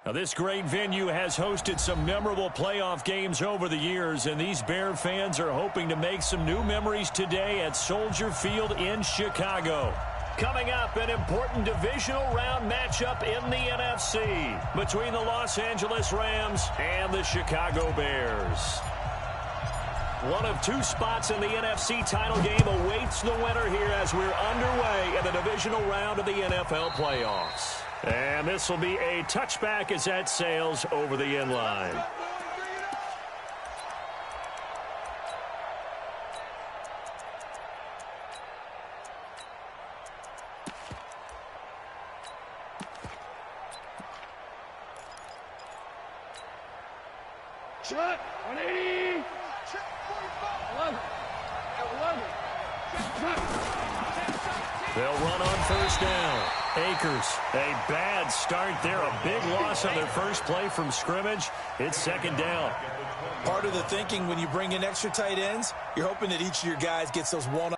Now, this great venue has hosted some memorable playoff games over the years, and these Bear fans are hoping to make some new memories today at Soldier Field in Chicago. Coming up, an important divisional round matchup in the NFC between the Los Angeles Rams and the Chicago Bears. One of two spots in the NFC title game awaits the winner here as we're underway in the divisional round of the NFL playoffs. And this will be a touchback as that sails over the end line. Shot, 180. Check 45. 11. They'll run on first down. Akers, a bad start there. A big loss on their first play from scrimmage. It's second down. Part of the thinking when you bring in extra tight ends, you're hoping that each of your guys gets those one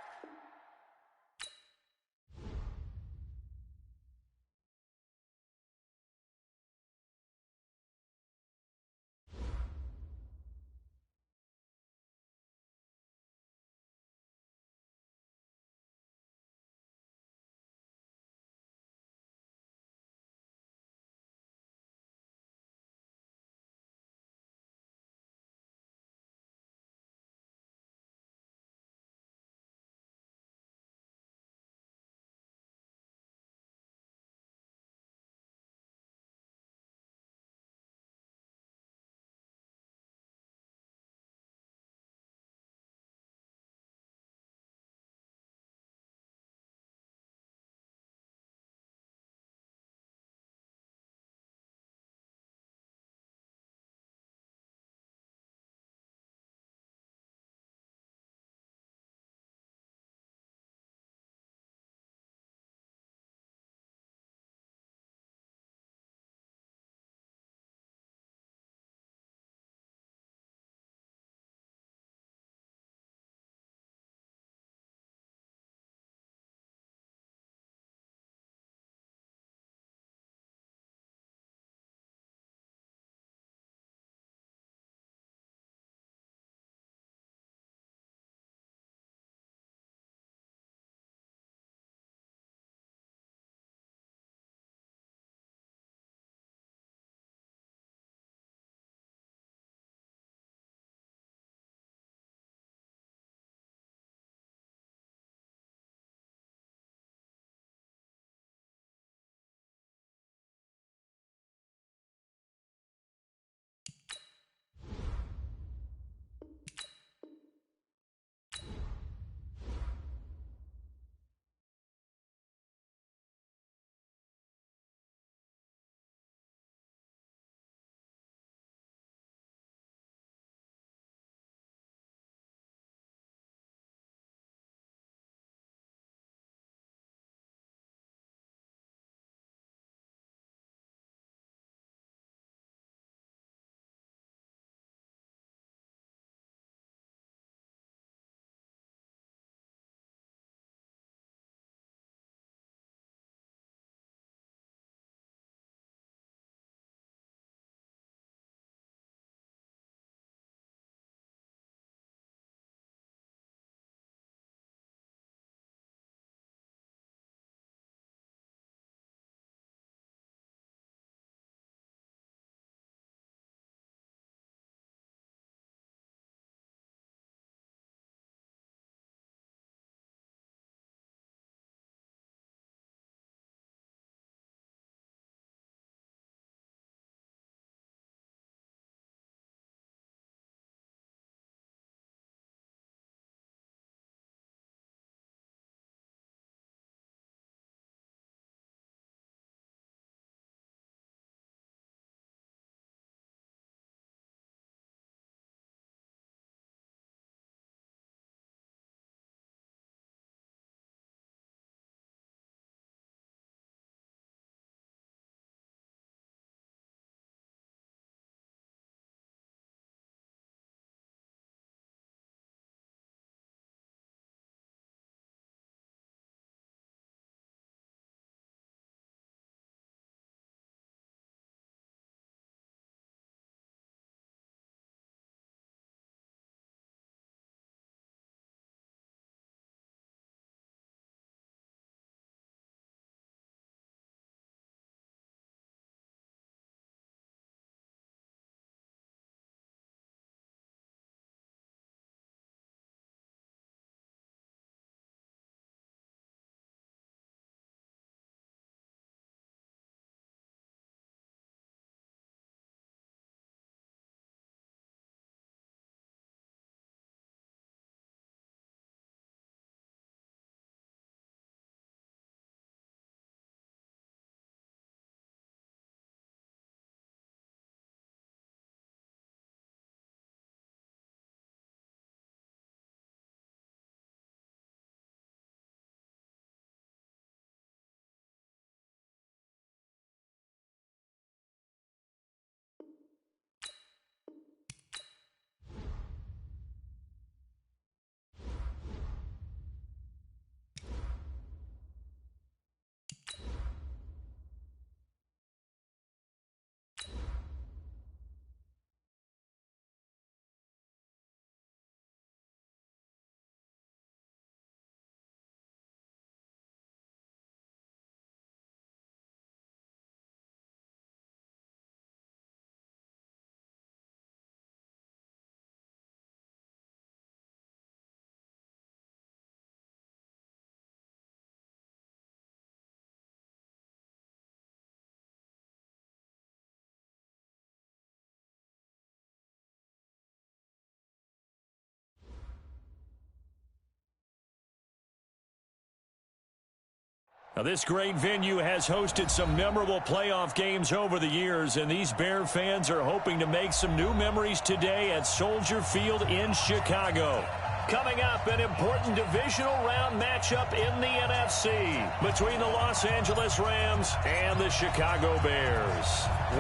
Now, this great venue has hosted some memorable playoff games over the years, and these Bear fans are hoping to make some new memories today at Soldier Field in Chicago. Coming up, an important divisional round matchup in the NFC between the Los Angeles Rams and the Chicago Bears.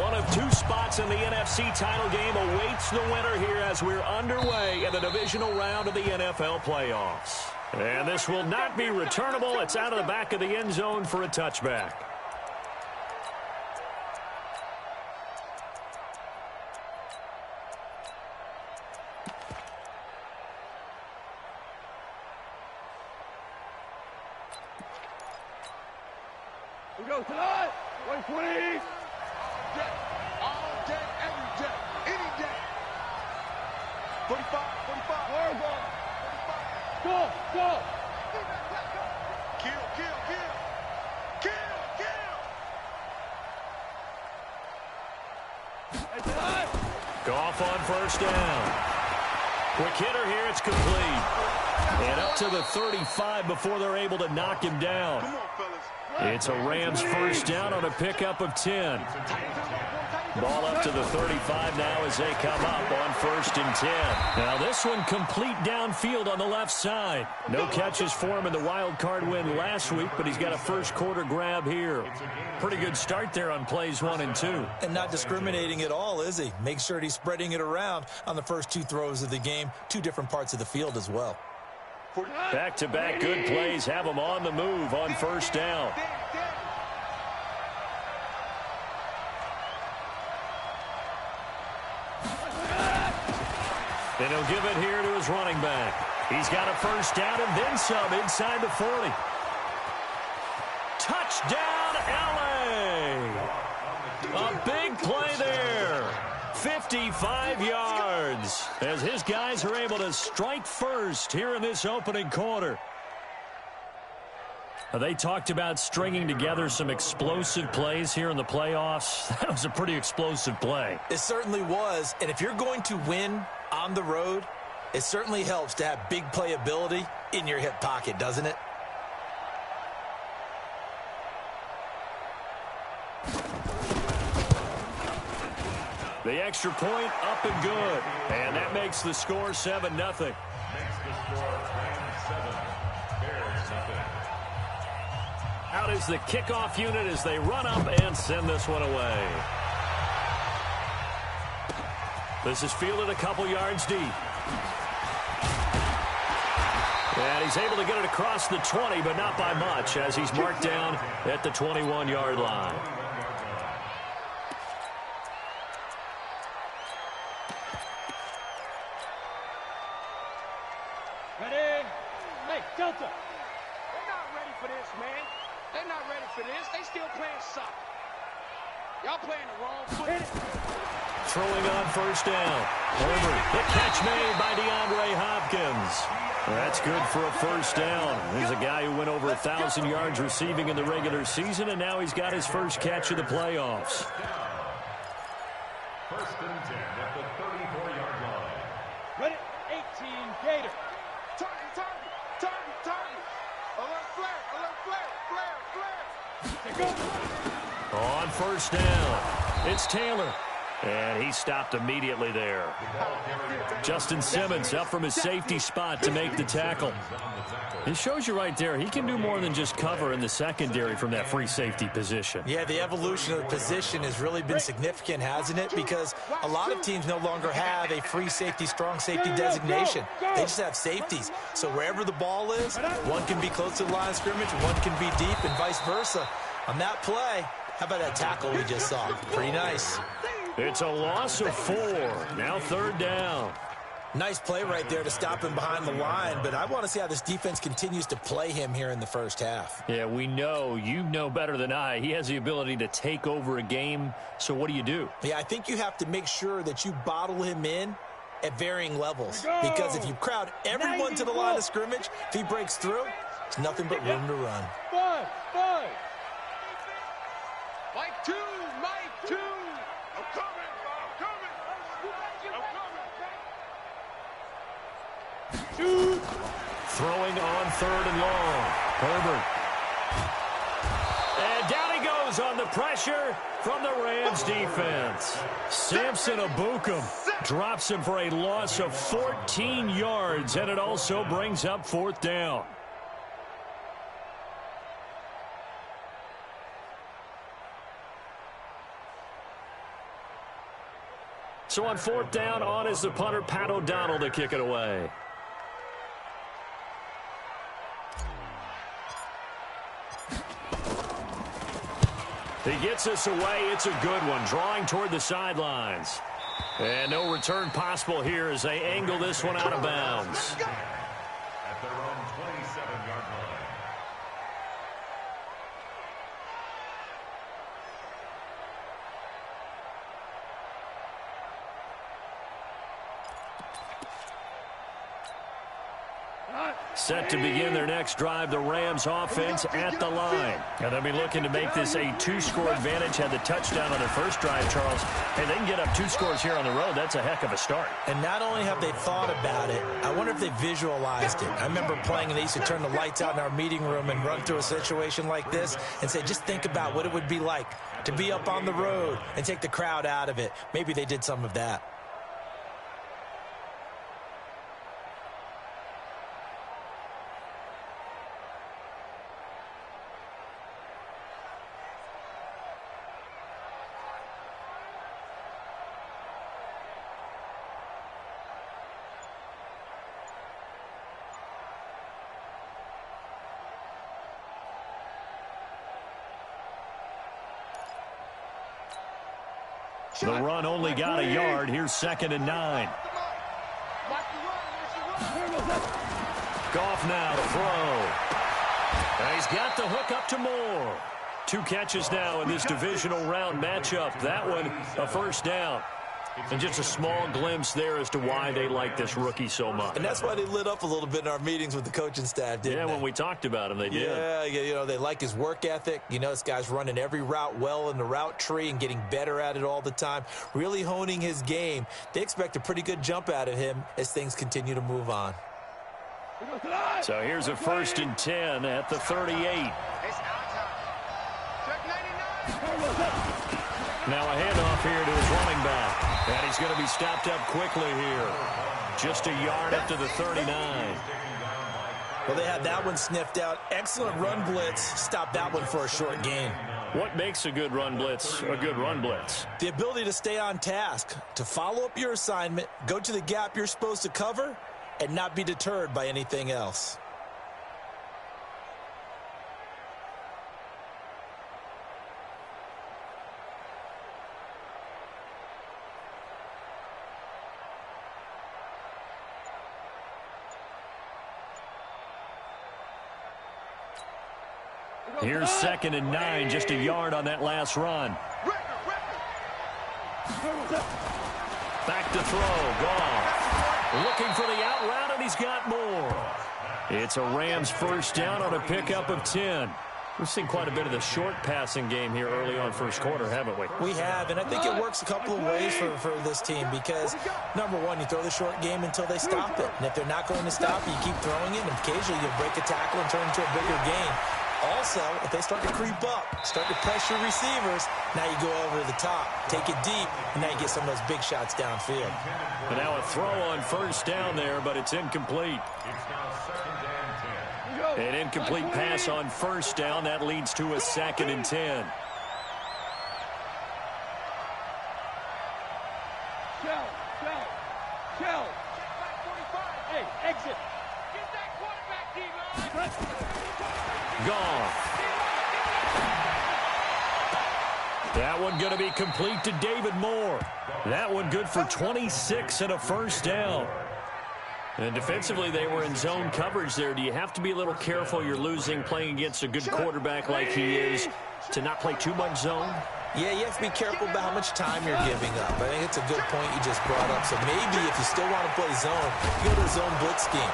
One of two spots in the NFC title game awaits the winner here as we're underway in the divisional round of the NFL playoffs. And this will not be returnable. It's out of the back of the end zone for a touchback. We go tonight. 120. All day, every day, any day. 45. Go. Kill. Hey, tonight. Goff on first down. Quick hitter here. It's complete. And up to the 35 before they're able to knock him down. Come on, fellas. It's a Rams first down on a pickup of 10. Ball up to the 35 now as they come up on 1st and 10. Now this one complete downfield on the left side. No catches for him in the wild card win last week, but he's got a first quarter grab here. Pretty good start there on plays 1 and 2. And not discriminating at all, is he? Make sure he's spreading it around on the first 2 throws of the game. 2 different parts of the field as well. Back-to-back good plays have him on the move on first down. And he'll give it here to his running back. He's got a first down and then some inside the 40. Touchdown, L.A. A big play there. 55 yards as his guys are able to strike first here in this opening quarter. They talked about stringing together some explosive plays here in the playoffs. That was a pretty explosive play. It certainly was. And if you're going to win on the road, it certainly helps to have big playability in your hip pocket, doesn't it? The extra point up and good. And that makes the score 7-0. Out is the kickoff unit as they run up and send this one away. This is fielded a couple yards deep. And he's able to get it across the 20, but not by much, as he's marked down at the 21-yard line. Ready? Hey, Delta. They're not ready for this, man. They're not ready for this. They still playing soccer. Y'all playing the wrong foot. Throwing on first down. Herbert, the catch made by DeAndre Hopkins. That's good for a first down. There's a guy who went over 1,000 yards receiving in the regular season, and now he's got his first catch of the playoffs. 1st and 10 at the 34-yard line. Ready? 18, Gator. Target. Alert flare. On first down, it's Taylor. And he stopped immediately there. Justin Simmons up from his safety spot to make the tackle. It shows you right there, he can do more than just cover in the secondary from that free safety position. Yeah, the evolution of the position has really been significant, hasn't it? Because a lot of teams no longer have a free safety, strong safety designation. They just have safeties. So wherever the ball is, one can be close to the line of scrimmage, one can be deep, and vice versa. On that play, how about that tackle we just saw? Pretty nice. It's a loss of 4. Now 3rd down. Nice play right there to stop him behind the line, but I want to see how this defense continues to play him here in the first half. Yeah, we know. You know better than I. He has the ability to take over a game, so what do? Yeah, I think you have to make sure that you bottle him in at varying levels, because if you crowd everyone to the line of scrimmage, if he breaks through, it's nothing but room to run. Five. Mike 2. I'm coming. Shoot. Throwing on 3rd and long. Herbert. pressure from the Rams defense. Samson Abukum drops him for a loss of 14 yards, and it also brings up 4th down. So on 4th down, on is the punter, Pat O'Donnell, to kick it away. He gets this away. It's a good one, drawing toward the sidelines. And no return possible here as they angle this one out of bounds. At their own 27-yard line. Set to begin their next drive, the Rams offense at the line. And they'll be looking to make this a 2-score advantage. Had the touchdown on their first drive, Charles. Hey, they can get up 2 scores here on the road. That's a heck of a start. And not only have they thought about it, I wonder if they visualized it. I remember playing and they used to turn the lights out in our meeting room and run through a situation like this and say, just think about what it would be like to be up on the road and take the crowd out of it. Maybe they did some of that. The run only got a yard. Here's 2nd and 9. Goff now to throw. And he's got the hook up to Moore. 2 catches now in this divisional round matchup. That one, a 1st down. And just a small glimpse there as to why they like this rookie so much. And that's why they lit up a little bit in our meetings with the coaching staff, didn't they? Yeah, when we talked about him, they did. Yeah, you know, they like his work ethic. You know, this guy's running every route well in the route tree and getting better at it all the time, really honing his game. They expect a pretty good jump out of him as things continue to move on. So here's a 1st and 10 at the 38. Now a handoff here to his running back. And he's going to be stopped up quickly here. Just a yard up to the 39. Well, they had that one sniffed out. Excellent run blitz. Stopped that one for a short gain. What makes a good run blitz a good run blitz? The ability to stay on task, to follow up your assignment, go to the gap you're supposed to cover, and not be deterred by anything else. Here's 2nd and 9, just a yard on that last run. Back to throw, Goff. Looking for the out route, and he's got more. It's a Rams 1st down on a pickup of 10. We've seen quite a bit of the short passing game here early on 1st quarter, haven't we? We have, and I think it works a couple of ways for this team because, number one, you throw the short game until they stop it. And if they're not going to stop it, you keep throwing it, and occasionally you'll break a tackle and turn into a bigger game. Also, if they start to creep up, start to pressure receivers, now you go over the top, take it deep, and now you get some of those big shots downfield. And now a throw on 1st down there, but it's incomplete. An incomplete pass on 1st down. That leads to a 2nd and 10. Shell. Hey, exit. Get that quarterback, D-line. Gone. That one going to be complete to David Moore. That one good for 26 and a 1st down. And defensively, they were in zone coverage there. Do you have to be a little careful? You're losing playing against a good quarterback like he is to not play too much zone? Yeah, you have to be careful about how much time you're giving up. I think it's a good point you just brought up. So maybe if you still want to play zone, you go to a zone blitz scheme.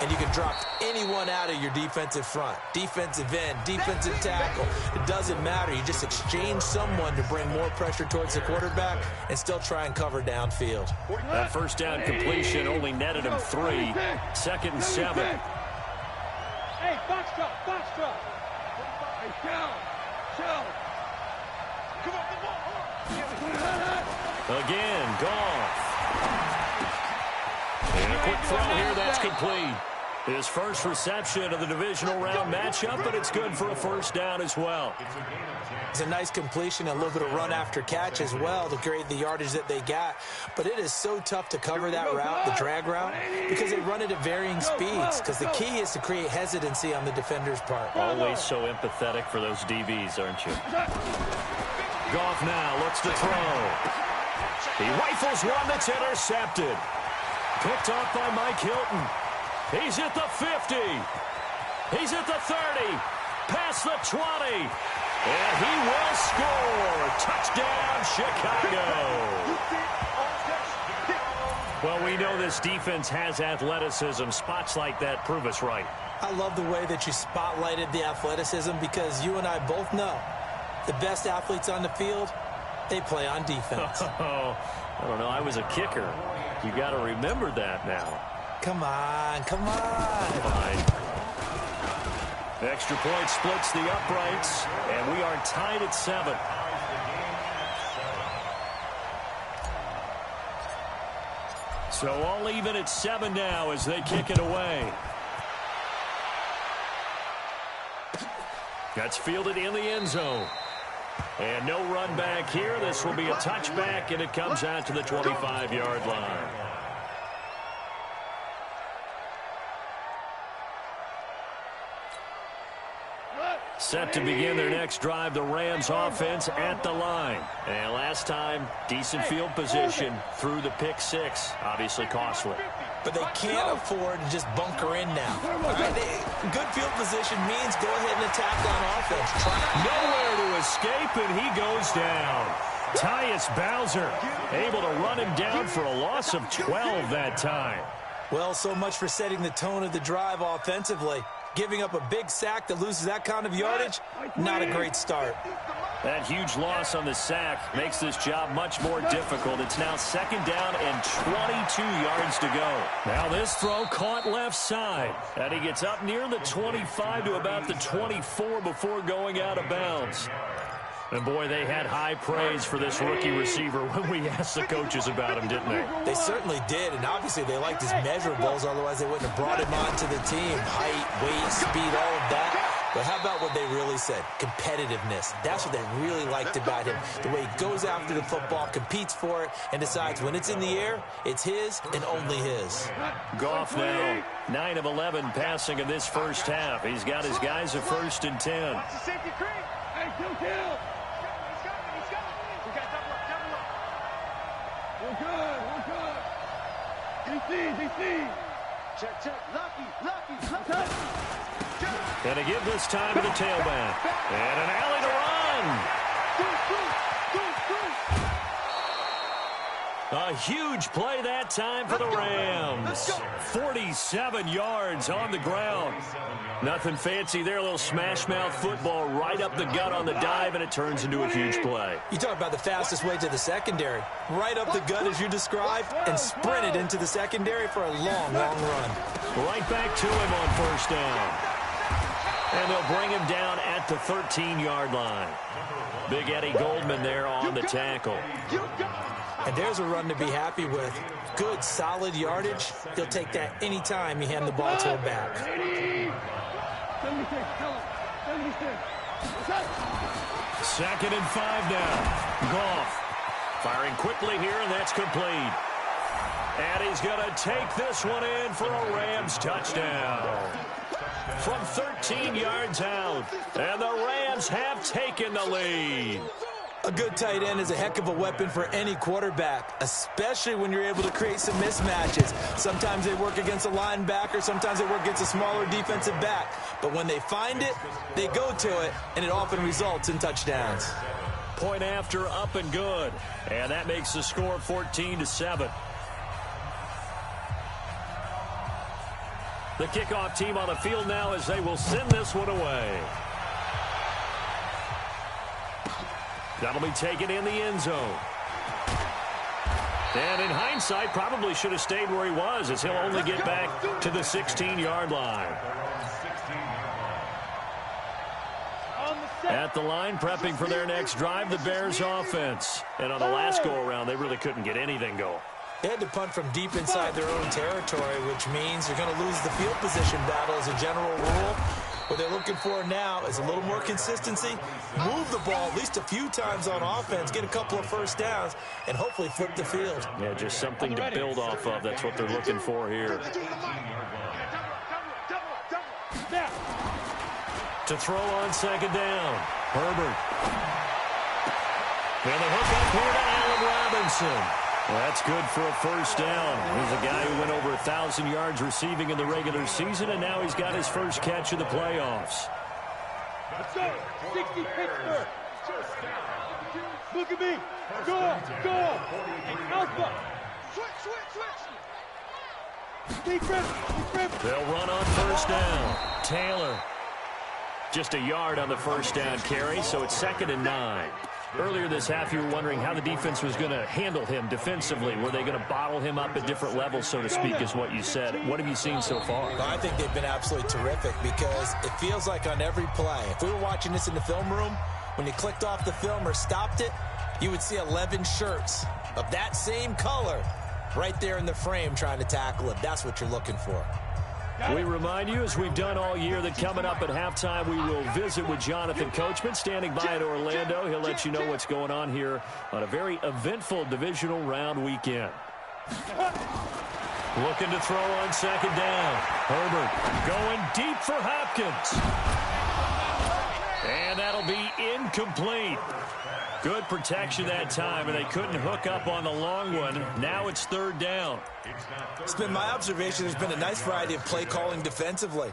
And you can drop anyone out of your defensive front, defensive end, defensive tackle. It doesn't matter. You just exchange someone to bring more pressure towards the quarterback and still try and cover downfield. That 1st down completion only netted him 3. 2nd and 7. Hey, box drop. Hey, shell. Again, Goff. And a quick throw here, that's complete. His first reception of the divisional round matchup, but it's good for a first down as well. It's a nice completion, a little bit of run after catch as well to create the yardage that they got. But it is so tough to cover that route, the drag route, because they run it at varying speeds, because the key is to create hesitancy on the defender's part. Always so empathetic for those DBs, aren't you? Goff now looks to throw. He rifles one that's intercepted. Picked off by Mike Hilton. He's at the 50. He's at the 30. Past the 20. And he will score. Touchdown, Chicago. Well, we know this defense has athleticism. Spots like that prove us right. I love the way that you spotlighted the athleticism, because you and I both know the best athletes on the field, they play on defense. I don't know. I was a kicker. You got to remember that now. Come on, come on. Fine. Extra point splits the uprights, and we are tied at 7. So all even at 7 now as they kick it away. That's fielded in the end zone. And no run back here. This will be a touchback, and it comes out to the 25-yard line. Set to begin their next drive, the Rams offense at the line. And last time, decent field position through the pick 6. Obviously costly. But they can't afford to just bunker in now. All right, good field position means go ahead and attack on offense. Nowhere to escape, and he goes down. Tyus Bowser able to run him down for a loss of 12 that time. Well, so much for setting the tone of the drive offensively. Giving up a big sack that loses that kind of yardage, not a great start. That huge loss on the sack makes this job much more difficult. It's now 2nd down and 22 yards to go. Now this throw caught left side. And he gets up near the 25 to about the 24 before going out of bounds. And boy, they had high praise for this rookie receiver when we asked the coaches about him, didn't they? They certainly did, and obviously they liked his measurables, otherwise they wouldn't have brought him onto the team. Height, weight, speed, all of that. But how about what they really said? Competitiveness. That's what they really liked about him. The way he goes after the football, competes for it, and decides when it's in the air, it's his and only his. Goff now, 9 of 11 passing in this first half. He's got his guys at 1st and 10. And to give this time to the tailback. And an alley to run. A huge play that time for the Rams. 47 yards on the ground. Nothing fancy there. A little smash-mouth football right up the gut on the dive, and it turns into a huge play. You talk about the fastest way to the secondary. Right up the gut as you described, and sprinted into the secondary for a long, long run. Right back to him on 1st down. And they'll bring him down at the 13-yard line. Big Eddie Goldman there on the tackle. And there's a run to be happy with. Good, solid yardage. He'll take that anytime you hand the ball to him back. 2nd and 5 now. Goff firing quickly here, and that's complete. And he's going to take this one in for a Rams touchdown. From 13 yards out, and the Rams have taken the lead. A good tight end is a heck of a weapon for any quarterback, especially when you're able to create some mismatches. Sometimes they work against a linebacker, sometimes they work against a smaller defensive back. But when they find it, they go to it, and it often results in touchdowns. Point after, up and good. And that makes the score 14-7. The kickoff team on the field now as they will send this one away. That'll be taken in the end zone. And in hindsight, probably should have stayed where he was, as he'll only get back to the 16-yard line. On the At the line, prepping for their next drive, the Bears offense. And on the last go-around, they really couldn't get anything going. They had to punt from deep inside their own territory, which means they're going to lose the field position battle as a general rule. What they're looking for now is a little more consistency, move the ball at least a few times on offense, get a couple of first downs, and hopefully flip the field. Yeah, just something to build off of. That's what they're looking for here. To throw on second down, Herbert. And the hook up here to Allen Robinson. Well, that's good for a first down. He's a guy who went over 1,000 yards receiving in the regular season, and now he's got his first catch of the playoffs. Let's go. 60 Pittsburgh. Look at me. Go. Alpha. Switch. Deep rip. They'll run on first down. Taylor. Just a yard on the first down carry, so it's 2nd and 9. Earlier this half, you were wondering how the defense was going to handle him defensively. Were they going to bottle him up at different levels, so to speak, is what you said. What have you seen so far? Well, I think they've been absolutely terrific because it feels like on every play, if we were watching this in the film room, when you clicked off the film or stopped it, you would see 11 shirts of that same color right there in the frame trying to tackle it. That's what you're looking for. We remind you, as we've done all year, that coming up at halftime, we will visit with Jonathan Coachman, standing by in Orlando. He'll let you know what's going on here on a very eventful divisional round weekend. Looking to throw on second down. Herbert going deep for Hopkins. And that'll be incomplete. Good protection that time, and they couldn't hook up on the long one. Now it's 3rd down. It's been my observation there's been a nice variety of play calling defensively.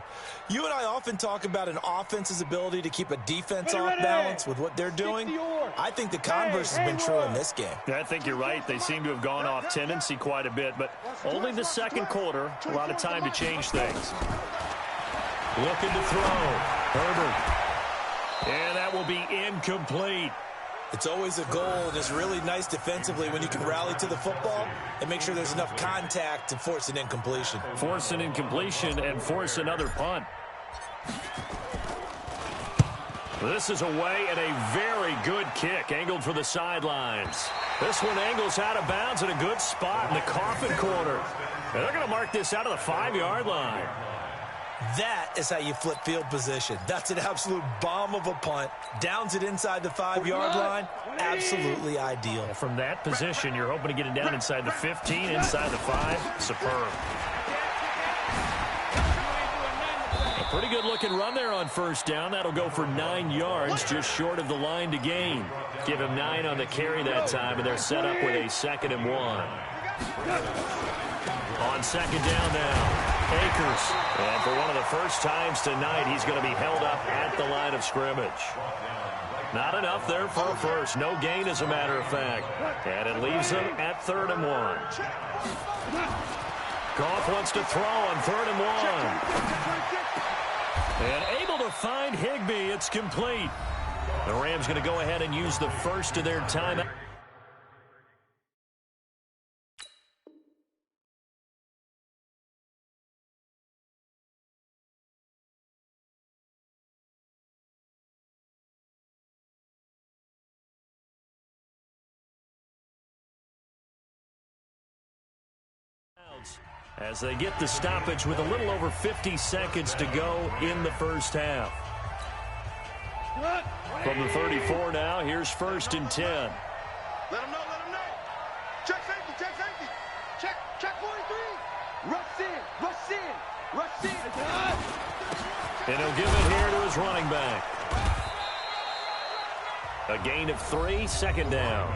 You and I often talk about an offense's ability to keep a defense off balance with what they're doing. I think the converse has been true in this game. I think you're right. They seem to have gone off tendency quite a bit, but only the second quarter. A lot of time to change things. Looking to throw. Herbert. And that will be incomplete. It's always a goal, and it's really nice defensively when you can rally to the football and make sure there's enough contact to force an incompletion. Force an incompletion and force another punt. This is away and a very good kick, angled for the sidelines. This one angles out of bounds in a good spot in the coffin corner. And they're going to mark this out of the 5-yard line. That is how you flip field position. That's an absolute bomb of a punt. Downs it inside the 5-yard line. Absolutely ideal. From that position, you're hoping to get it down inside the 15, inside the 5. Superb. A pretty good looking run there on first down. That'll go for 9 yards, just short of the line to gain. Give him 9 on the carry that time, and they're set up with a 2nd and 1. On second down now. Akers. And for one of the first times tonight, he's going to be held up at the line of scrimmage. Not enough there for a first. No gain, as a matter of fact. And it leaves them at 3rd and 1. Goff wants to throw on 3rd and 1. And able to find Higbee. It's complete. The Rams going to go ahead and use the first of their timeout. As they get the stoppage with a little over 50 seconds to go in the first half. From the 34 now, here's 1st and 10. Let him know. Check safety. Check 43. Rush in. And he'll give it here to his running back. A gain of 3, 2nd down.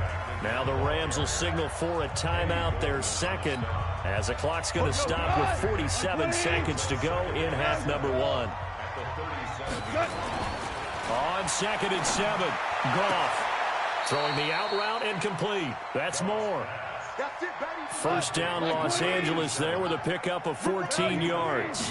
Now the Rams will signal for a timeout, their 2nd, as the clock's going to stop with 47 seconds to go in half number 1. On 2nd and 7, Goff throwing the out route and complete. That's more. First down, Los Angeles there with a pickup of 14 yards.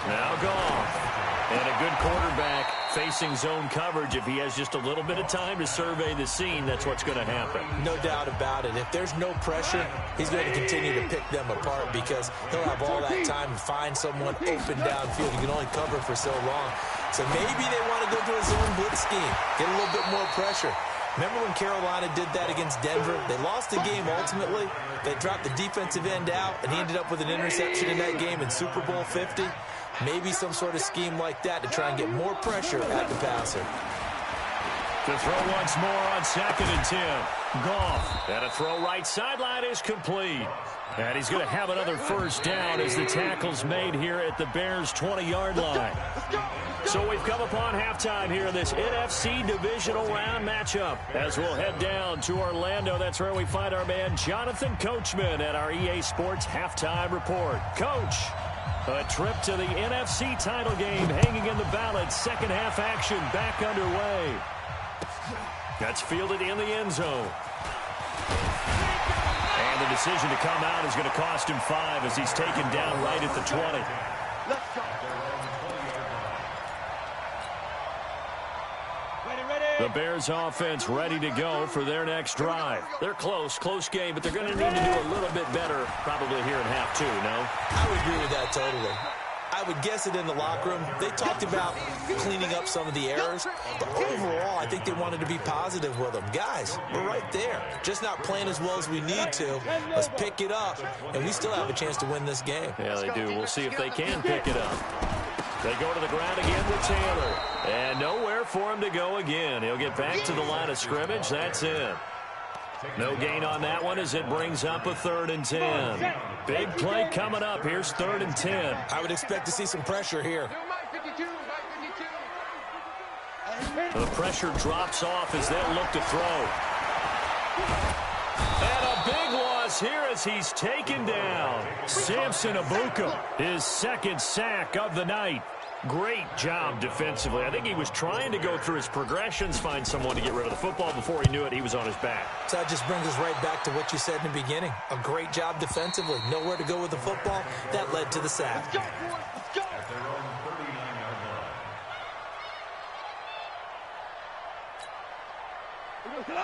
Now Goff. And a good quarterback facing zone coverage. If he has just a little bit of time to survey the scene, that's what's going to happen. No doubt about it. If there's no pressure, he's going to continue to pick them apart because he'll have all that time to find someone open downfield. He can only cover for so long. So maybe they want to go to a zone blitz scheme, get a little bit more pressure. Remember when Carolina did that against Denver? They lost the game ultimately. They dropped the defensive end out, and he ended up with an interception in that game in Super Bowl 50. Maybe some sort of scheme like that to try and get more pressure at the passer. To throw once more on 2nd and 10. Goff. And a throw right sideline is complete. And he's going to have another first down as the tackle's made here at the Bears' 20-yard line. So we've come upon halftime here in this NFC divisional round matchup. As we'll head down to Orlando, that's where we find our man Jonathan Coachman at our EA Sports Halftime Report. Coach, a trip to the NFC title game hanging in the balance. Second half action back underway. That's fielded in the end zone. And the decision to come out is going to cost him 5 as he's taken down right at the 20. Let's go. The Bears offense ready to go for their next drive. They're close game, but they're going to need to do a little bit better probably here in half 2, no? I would agree with that totally. I would guess it in the locker room. They talked about cleaning up some of the errors, but overall, I think they wanted to be positive with them. Guys, we're right there. Just not playing as well as we need to. Let's pick it up, and we still have a chance to win this game. Yeah, they do. We'll see if they can pick it up. They go to the ground again with Taylor. And nowhere for him to go again. He'll get back to the line of scrimmage. That's it. No gain on that one as it brings up a 3rd and 10. Big play coming up. Here's 3rd and 10. I would expect to see some pressure here. The pressure drops off as they'll look to throw. And a big loss here as he's taken down. Samson Abuka, his 2nd sack of the night. Great job defensively. I think he was trying to go through his progressions, find someone to get rid of the football. Before he knew it, he was on his back. So that just brings us right back to what you said in the beginning. A great job defensively. Nowhere to go with the football. That led to the sack. Let's go. At their own 39-yard line.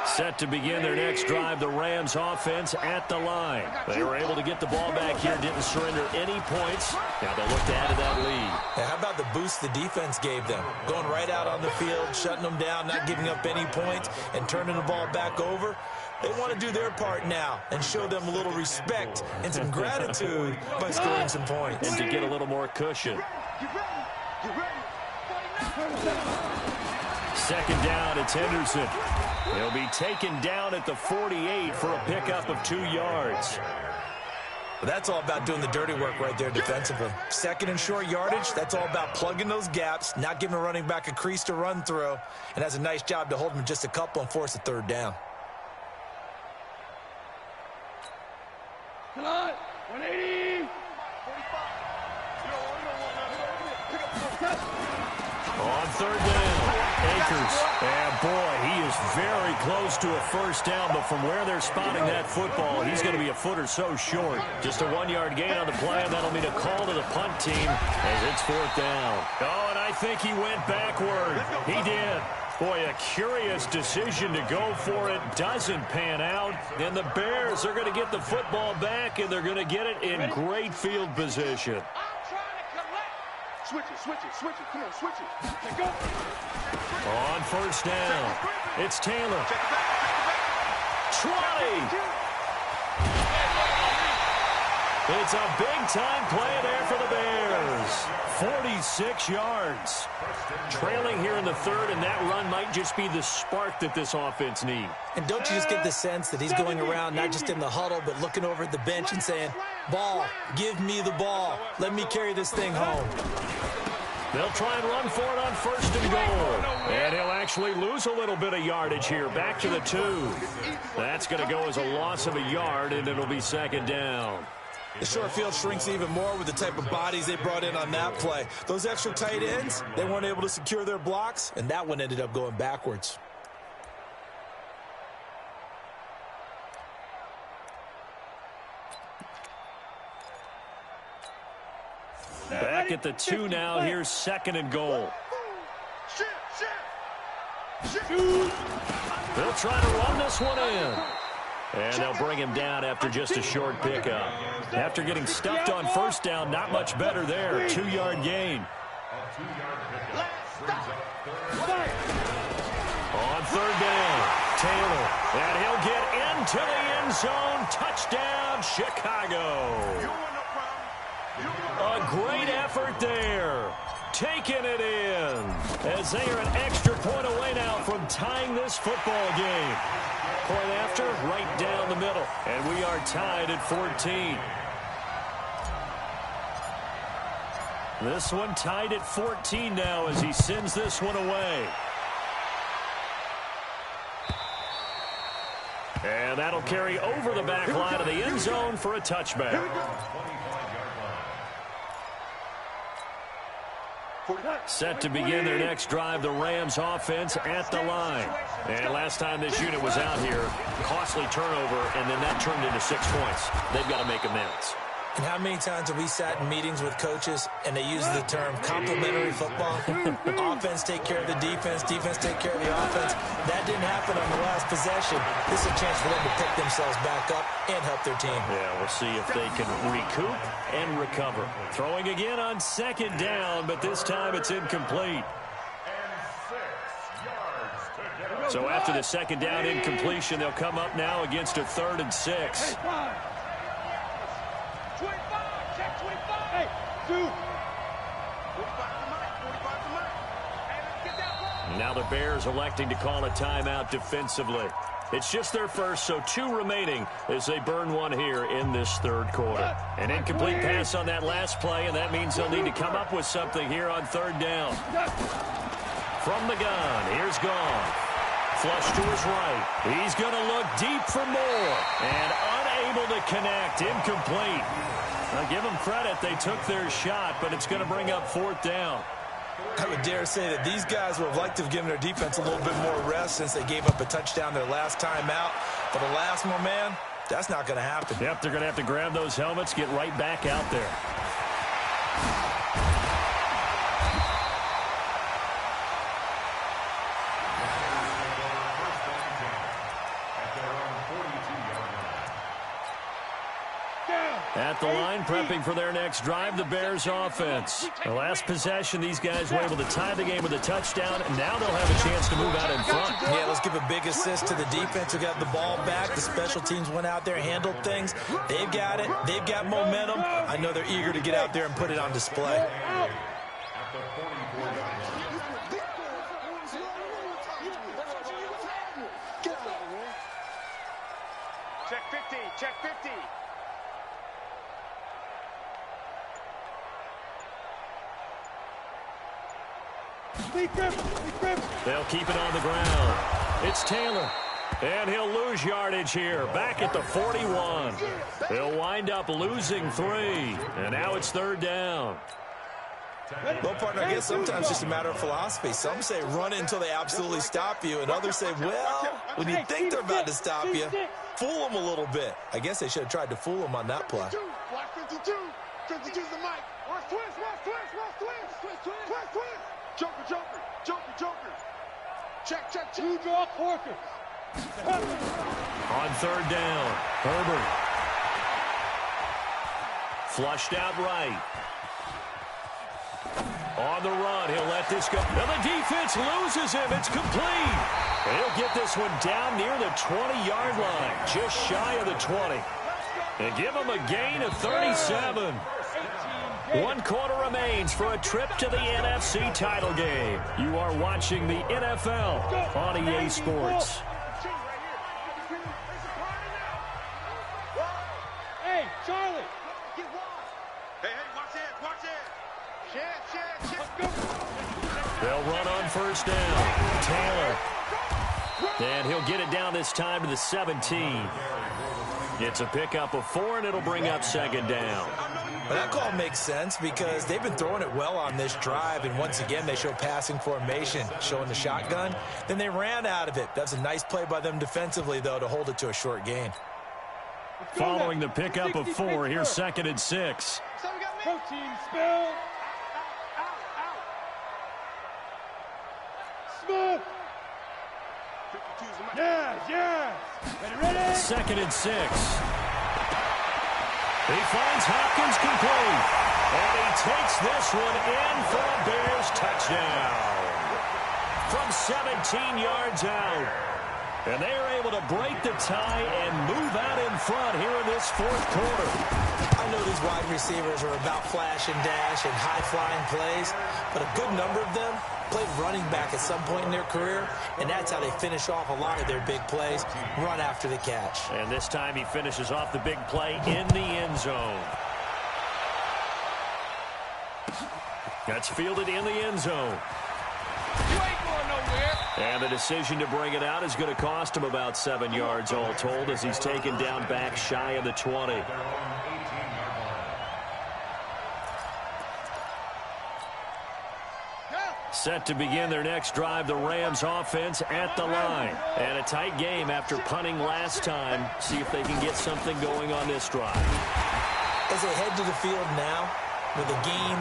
Set to begin their next drive, the Rams offense at the line. They were able to get the ball back here, didn't surrender any points. Now they'll look to add to that lead. Now, how about the boost the defense gave them? Going right out on the field, shutting them down, not giving up any points, and turning the ball back over. They want to do their part now and show them a little respect and some gratitude by scoring some points. And to get a little more cushion. Second down, it's Henderson. He'll be taken down at the 48 for a pickup of 2 yards. But that's all about doing the dirty work right there defensively. 2nd and short yardage, that's all about plugging those gaps, not giving a running back a crease to run through, and has a nice job to hold him just a couple and force a 3rd down. Come on. 180. On 3rd down, Akers. And boy, he is very close to a first down, but from where they're spotting that football, he's going to be a foot or so short. Just a 1-yard gain on the play, and that'll mean a call to the punt team as it's 4th down. Oh, and I think he went backward. He did. Boy, a curious decision to go for it. Doesn't pan out. And the Bears are going to get the football back, and they're going to get it in great field position. Switch it. Come on, switch it. Let's go. On 1st down, it's Taylor. 20. It's a big-time play there for the Bears. 46 yards. Trailing here in the 3rd, and that run might just be the spark that this offense needs. And don't you just get the sense that he's going around not just in the huddle, but looking over at the bench and saying, ball, give me the ball. Let me carry this thing home. They'll try and run for it on 1st and goal. And he'll actually lose a little bit of yardage here. Back to the 2. That's going to go as a loss of a yard, and it'll be 2nd down. The short field shrinks even more with the type of bodies they brought in on that play. Those extra tight ends, they weren't able to secure their blocks, and that one ended up going backwards. Back at the 2 now. Here's 2nd and goal. They'll try to run this one in. And they'll bring him down after just a short pickup. After getting stuffed on 1st down, not much better there. 2-yard gain. On 3rd down, Taylor. And he'll get into the end zone. Touchdown, Chicago. A great effort there. Taking it in. As they are an extra point away now from tying this football game. Point after, right down the middle. And we are tied at 14. This one tied at 14 now as he sends this one away. And that'll carry over the back line of the end zone for a touchback. Set to begin their next drive, the Rams offense at the line. And last time this unit was out here, costly turnover, and then that turned into 6 points. They've got to make amends. And how many times have we sat in meetings with coaches and they use the term complementary football? Offense take care of the defense, defense take care of the offense. That didn't happen on the last possession. This is a chance for them to pick themselves back up and help their team. Yeah, we'll see if they can recoup and recover. Throwing again on 2nd down, but this time it's incomplete. So after the 2nd down incompletion, they'll come up now against a 3rd and 6. 25, check 25. Hey, 2. 45 to Mike, 45 to Mike. Hey, let's get that ball. Now the Bears electing to call a timeout defensively. It's just their first, so 2 remaining as they burn one here in this 3rd quarter. An incomplete pass on that last play, and that means they'll need to come up with something here on 3rd down. From the gun, here's Goff. Flush to his right. He's going to look deep for more. And unable to connect. Incomplete. Now give them credit. They took their shot, but it's going to bring up 4th down. I would dare say that these guys would have liked to have given their defense a little bit more rest since they gave up a touchdown their last time out. But the last one, man, that's not going to happen. Yep, they're going to have to grab those helmets, get right back out there. At the line, prepping for their next drive, the Bears offense. The last possession, these guys were able to tie the game with a touchdown, and now they'll have a chance to move out in front. Yeah, let's give a big assist to the defense who got the ball back. The special teams went out there, handled things. They've got it. They've got momentum. I know they're eager to get out there and put it on display. Check 50, check 50. They'll keep it on the ground. It's Taylor. And he'll lose yardage here. Back at the 41. He'll wind up losing 3. And now it's 3rd down. Well, partner, I guess sometimes it's just a matter of philosophy. Some say run it until they absolutely stop you, and others say, well, when you think they're about to stop you, fool them a little bit. I guess they should have tried to fool them on that play. Watch 52. 52's the mic. Watch twist, watch twist, watch twist. Twist. Joker. Check. 2 draw Corker. On 3rd down, Herbert. Flushed out right. On the run, he'll let this go. Now the defense loses him. It's complete. He'll get this one down near the 20-yard line, just shy of the 20. And give him a gain of 37. 1 quarter remains for a trip to the NFC title game. You are watching the NFL on EA Sports. Hey, Charlie. Hey, watch it. Share. They'll run on 1st down. Taylor. And he'll get it down this time to the 17. It's a pickup of 4, and it'll bring up 2nd down. But that call makes sense because they've been throwing it well on this drive, and once again they show passing formation, showing the shotgun. Then they ran out of it. That's a nice play by them defensively, though, to hold it to a short gain. Following the pickup of 4, here's 2nd and 6. So we got Protein spill. Smoke. Yes. Ready. 2nd and 6. He finds Hopkins complete. And he takes this one in for a Bears touchdown. From 17 yards out. And they are able to break the tie and move out in front here in this 4th quarter. I know these wide receivers are about flash and dash and high-flying plays, but a good number of them played running back at some point in their career, and that's how they finish off a lot of their big plays, run after the catch. And this time he finishes off the big play in the end zone. That's fielded in the end zone. You ain't going nowhere. And the decision to bring it out is going to cost him about 7 yards all told as he's taken down back shy of the 20. Set to begin their next drive, the Rams offense at the line. And a tight game after punting last time. See if they can get something going on this drive. As they head to the field now, with the game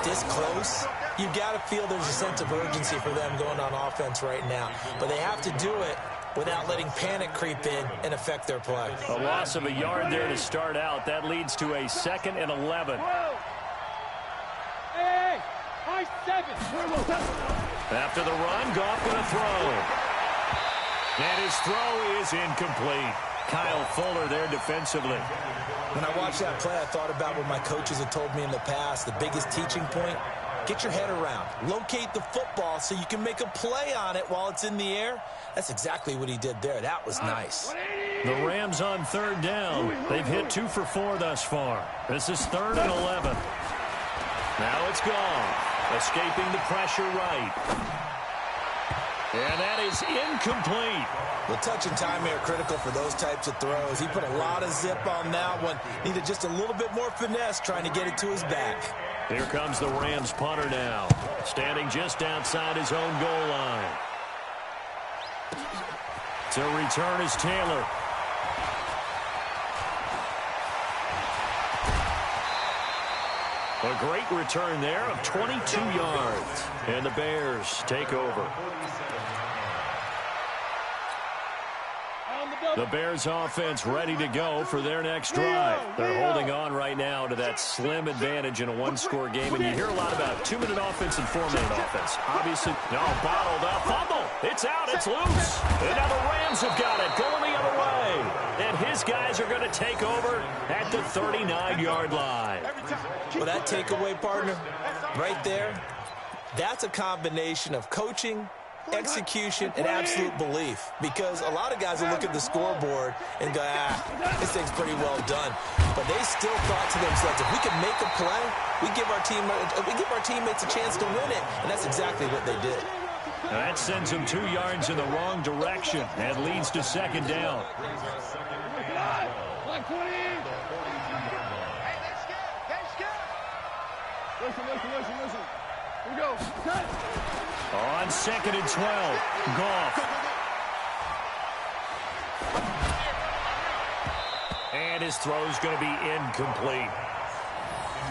this close, you've got to feel there's a sense of urgency for them going on offense right now. But they have to do it without letting panic creep in and affect their play. A loss of a yard there to start out. That leads to a 2nd and 11. Hey, high 7. After the run, Goff going to throw. And his throw is incomplete. Kyle Fuller there defensively. When I watched that play, I thought about what my coaches had told me in the past. The biggest teaching point, get your head around. Locate the football so you can make a play on it while it's in the air. That's exactly what he did there. That was nice. The Rams on 3rd down. They've hit 2 for 4 thus far. This is 3rd and 11. Now it's gone. Escaping the pressure right. And that is incomplete. The touch and time are critical for those types of throws. He put a lot of zip on that one. Needed just a little bit more finesse trying to get it to his back. Here comes the Rams punter now. Standing just outside his own goal line. To return is Taylor. A great return there of 22 yards. And the Bears take over. The Bears offense ready to go for their next drive. They're holding on right now to that slim advantage in a one-score game. And you hear a lot about 2-minute offense and 4-minute offense. Obviously, no, bottled up. Fumble. It's out. It's loose. And now the Rams have got it going the other way. And his guys are going to take over at the 39-yard line. Well, that takeaway, partner, right there, that's a combination of coaching, execution, and absolute belief, because a lot of guys will look at the scoreboard and go, this thing's pretty well done. But they still thought to themselves, if we can make a play, we give our teammates a chance to win it, and that's exactly what they did. Now that sends them 2 yards in the wrong direction and leads to 2nd down. Listen. Here we go. Cut. On 2nd and 12, Goff. And his throw's going to be incomplete.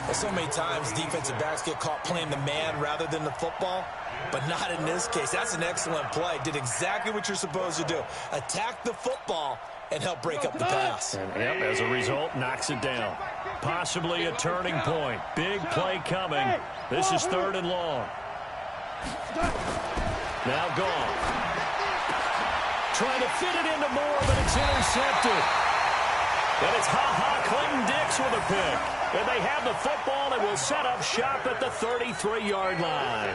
Well, so many times defensive backs get caught playing the man rather than the football, but not in this case. That's an excellent play. Did exactly what you're supposed to do. Attack the football and help break up the pass. And yep, as a result, knocks it down. Possibly a turning point. Big play coming. This is 3rd and long. Now Goff. Trying to fit it into Moore, but it's intercepted. And it's Clinton Dix with a pick. And they have the football and will set up shop at the 33-yard line.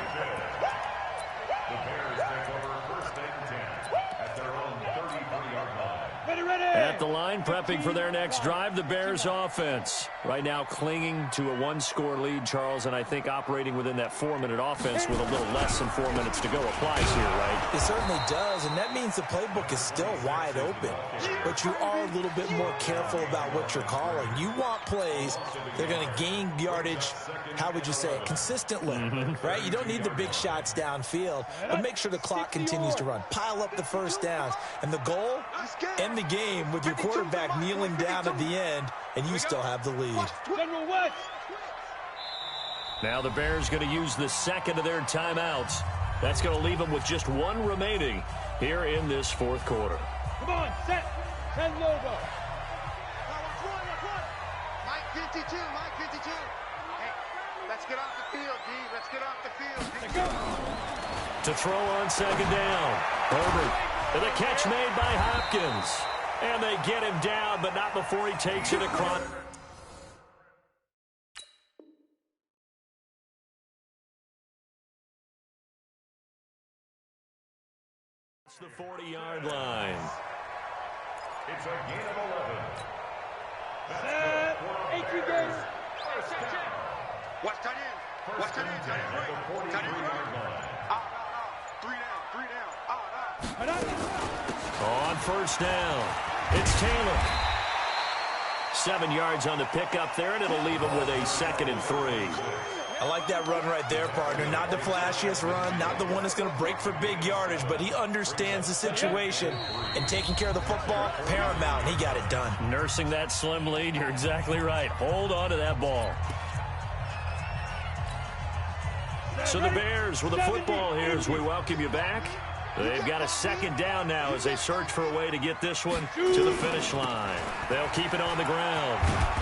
The Bears take over 1st and 10 at their own 33-yard line. At the line, prepping for their next drive, the Bears offense. Right now clinging to a 1-score lead, Charles, and I think operating within that 4-minute offense with a little less than 4 minutes to go applies here, right? It certainly does, and that means the playbook is still wide open. But you are a little bit more careful about what you're calling. You want plays that are going to gain yardage, how would you say it, consistently, right? You don't need the big shots downfield, but make sure the clock continues to run. Pile up the first downs. And the goal, end the game with your quarterback kneeling down at the end, and you still have the lead. General West. Now the Bears going to use the second of their timeouts. That's going to leave them with just one remaining here in this fourth quarter. Come on, set. 10 logo. Mike 52, Mike 52. Hey, let's get off the field, D. Let's get off the field. Let's go. To throw on second down. Herbert. And the catch made by Hopkins. And they get him down, but not before he takes it across. It's the 40-yard line. It's a gain of 11. Set. 18 games. Watch tight end. Watch tight end. Tight end right. Tight end right. Out. 3 down. Out. On first down, it's Taylor. 7 yards on the pickup there, and it'll leave him with a 2nd and 3. I like that run right there, partner. Not the flashiest run, not the one that's going to break for big yardage, but he understands the situation, and taking care of the football, paramount, and he got it done. Nursing that slim lead, you're exactly right. Hold on to that ball. So the Bears with the football here as we welcome you back. They've got a 2nd down now as they search for a way to get this one to the finish line. They'll keep it on the ground.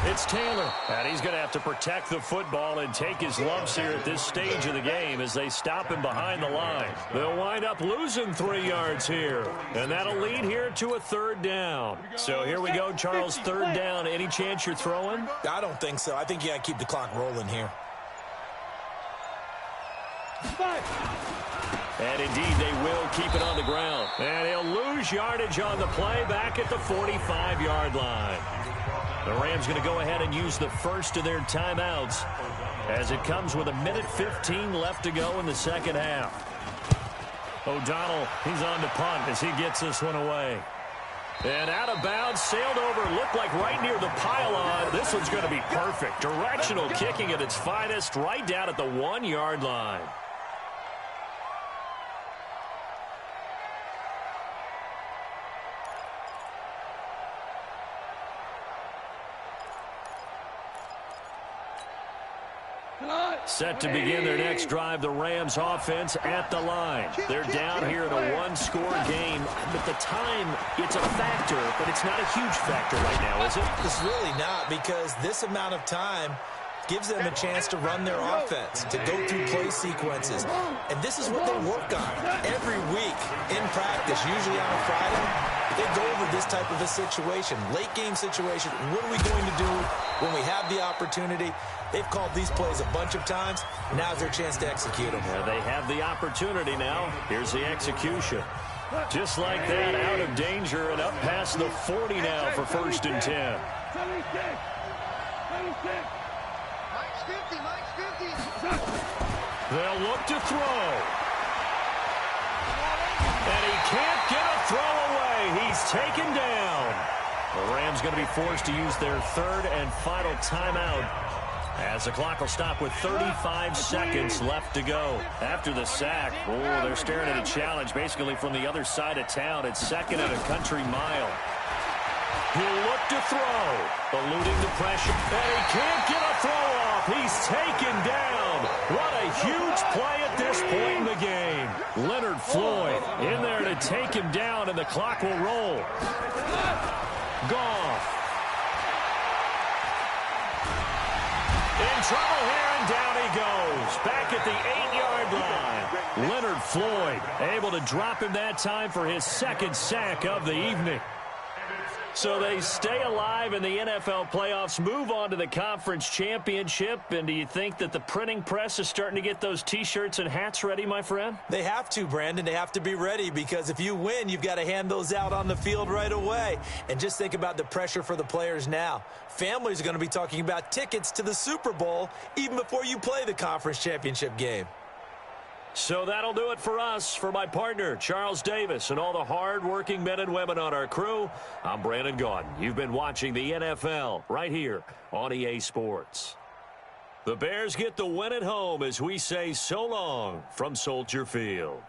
It's Taylor, and he's going to have to protect the football and take his lumps here at this stage of the game as they stop him behind the line. They'll wind up losing 3 yards here, and that'll lead here to a 3rd down. So here we go, Charles, 3rd down. Any chance you're throwing? I don't think so. I think you got to keep the clock rolling here. And indeed, they will keep it on the ground. And he'll lose yardage on the play back at the 45-yard line. The Rams going to go ahead and use the first of their timeouts as it comes with 1:15 left to go in the second half. O'Donnell, he's on to punt as he gets this one away. And out of bounds, sailed over, looked like right near the pylon. This one's going to be perfect. Directional kicking at its finest right down at the 1-yard line. Set to begin their next drive, the Rams offense at the line. They're down here in a 1-score game. But the time, it's a factor, but it's not a huge factor right now, is it? It's really not, because this amount of time gives them a chance to run their offense, to go through play sequences. And this is what they work on every week in practice, usually on a Friday. They go over this type of a situation, late-game situation. What are we going to do when we have the opportunity? They've called these plays a bunch of times. Now's their chance to execute them. Yeah, they have the opportunity now. Here's the execution. Just like that, out of danger and up past the 40 now for 1st and 10. Mike's 50. Mike's 50. They'll look to throw. And he can't get a throw away. He's taken down. The Rams going to be forced to use their 3rd and final timeout as the clock will stop with 35 seconds left to go. After the sack, they're staring at a challenge basically from the other side of town. It's 2nd and a country mile. He'll look to throw, eluding the pressure, and he can't get a throw off. He's taken down. What a huge play at this point in the game. Leonard Floyd in there to take him down, and the clock will roll. Goff. In trouble here, and down he goes. Back at the 8-yard line. Leonard Floyd able to drop him that time for his 2nd sack of the evening. So they stay alive in the NFL playoffs, move on to the conference championship. And do you think that the printing press is starting to get those T-shirts and hats ready, my friend? They have to, Brandon. They have to be ready, because if you win, you've got to hand those out on the field right away. And just think about the pressure for the players now. Families are going to be talking about tickets to the Super Bowl even before you play the conference championship game. So that'll do it for us. For my partner, Charles Davis, and all the hard-working men and women on our crew, I'm Brandon Gaudin. You've been watching the NFL right here on EA Sports. The Bears get the win at home as we say so long from Soldier Field.